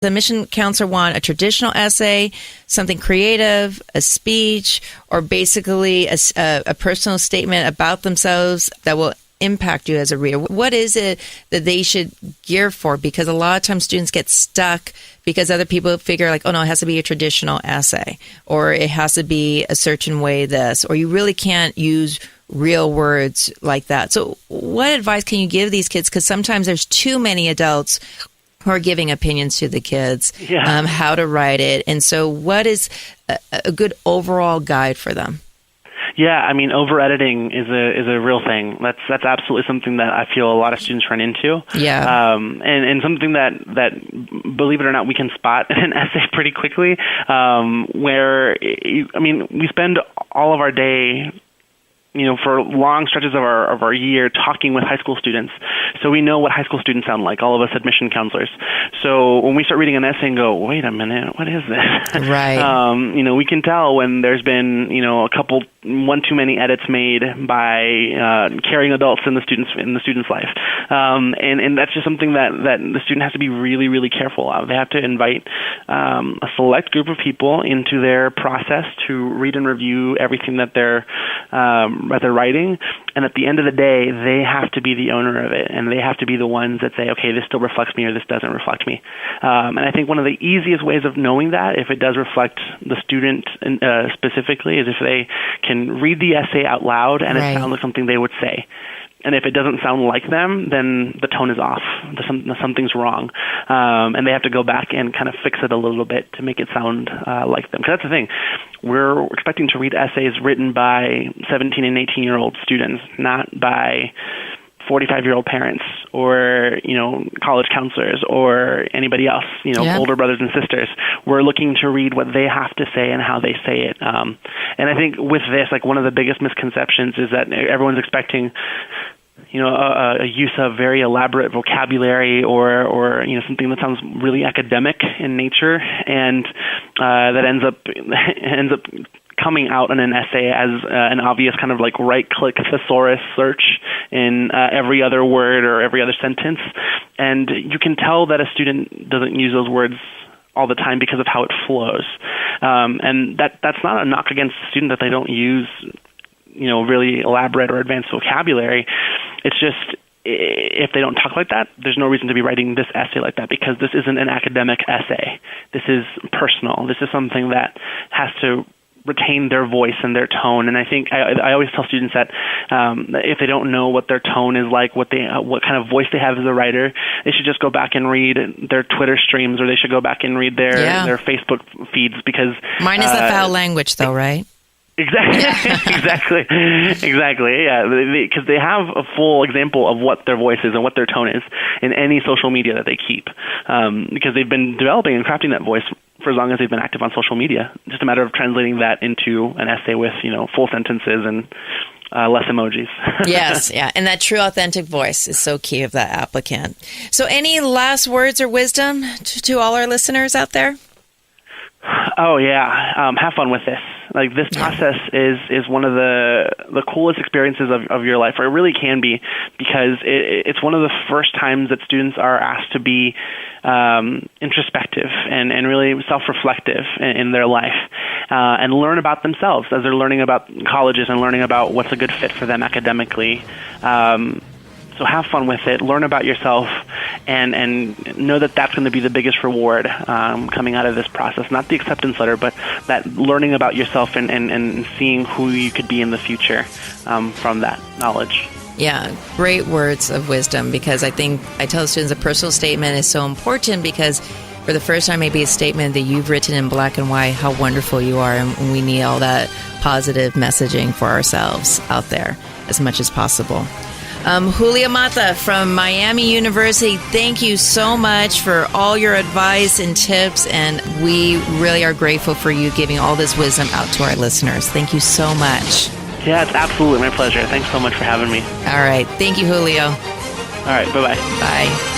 The admission counselor want a traditional essay, something creative, a speech, or basically a personal statement about themselves that will impact you as a reader? What is it that they should gear for? Because a lot of times students get stuck because other people figure like, oh no, it has to be a traditional essay, or it has to be a certain way this, or you really can't use real words like that. So what advice can you give these kids? Because sometimes there's too many adults who are giving opinions to the kids, how to write it. And so what is a good overall guide for them? Yeah, I mean, over-editing is a real thing. That's absolutely something that I feel a lot of students run into. Yeah. And something that, believe it or not, we can spot in an essay pretty quickly, where, we spend all of our day, for long stretches of our year talking with high school students. So we know what high school students sound like, all of us admission counselors. So when we start reading an essay and go, wait a minute, what is this? Right. We can tell when there's been, one too many edits made by caring adults in the student's life. And that's just something that the student has to be really, really careful of. They have to invite a select group of people into their process to read and review everything that they're writing, and at the end of the day, they have to be the owner of it, and they have to be the ones that say, okay, this still reflects me or this doesn't reflect me. And I think one of the easiest ways of knowing that, if it does reflect the student specifically, is if they can read the essay out loud and it sounds like something they would say. And if it doesn't sound like them, then the tone is off. Something's wrong. And they have to go back and kind of fix it a little bit to make it sound like them. Because that's the thing. We're expecting to read essays written by 17 and 18-year-old students, not by 45-year-old parents or, college counselors or anybody else, older brothers and sisters. We're looking to read what they have to say and how they say it. And I think with this, one of the biggest misconceptions is that everyone's expecting a use of very elaborate vocabulary or something that sounds really academic in nature, and that ends up coming out in an essay as an obvious kind of right-click thesaurus search in every other word or every other sentence. And you can tell that a student doesn't use those words all the time because of how it flows. And that's not a knock against the student that they don't use really elaborate or advanced vocabulary. It's just, if they don't talk like that, there's no reason to be writing this essay like that, because this isn't an academic essay. This is personal. This is something that has to retain their voice and their tone. And I think I always tell students that if they don't know what their tone is like, what kind of voice they have as a writer, they should just go back and read their Twitter streams, or they should go back and read their Facebook feeds, because mine is the foul language, though, right? Exactly. Yeah, because they have a full example of what their voice is and what their tone is in any social media that they keep, because they've been developing and crafting that voice for as long as they've been active on social media. Just a matter of translating that into an essay with full sentences and less emojis. Yes, yeah, and that true, authentic voice is so key of that applicant. So, any last words or wisdom to all our listeners out there? Oh yeah, have fun with this. This process is one of the coolest experiences of your life, or it really can be, because it's one of the first times that students are asked to be introspective and really self-reflective in their life, and learn about themselves as they're learning about colleges and learning about what's a good fit for them academically. So have fun with it, learn about yourself, and know that that's going to be the biggest reward coming out of this process. Not the acceptance letter, but that learning about yourself and seeing who you could be in the future from that knowledge. Yeah, great words of wisdom, because I think I tell students a personal statement is so important, because for the first time, maybe a statement that you've written in black and white, how wonderful you are, and we need all that positive messaging for ourselves out there as much as possible. Julio Mata from Miami University, thank you so much for all your advice and tips, and we really are grateful for you giving all this wisdom out to our listeners. Thank you so much. Yeah, it's absolutely my pleasure. Thanks so much for having me. All right. Thank you, Julio. All right. Bye-bye. Bye.